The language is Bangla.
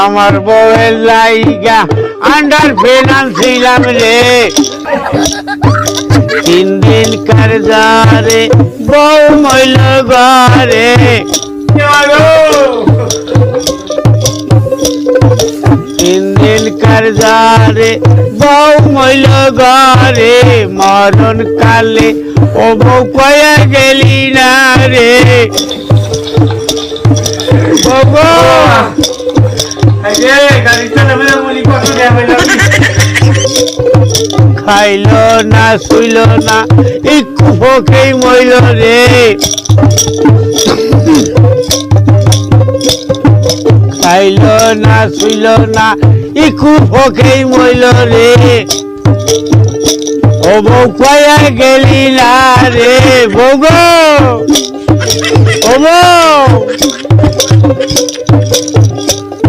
আমার বউয়ের লাইগা আন্ডার ফিনান্স ছিলাম রে 3 দিন কারজারে বউ মইল ঘরে 3 দিন কারজারে বউ মইল ঘরে মরণ কালে ও বউ কয়া গেলি না রে বাবা খাইল না শুইল না একটু ভোকেই মইল রে খাইল না শুইল না একটু ভোকেই মইল রে ও বউ কয়া গেলি না রে বউ গো ও বউ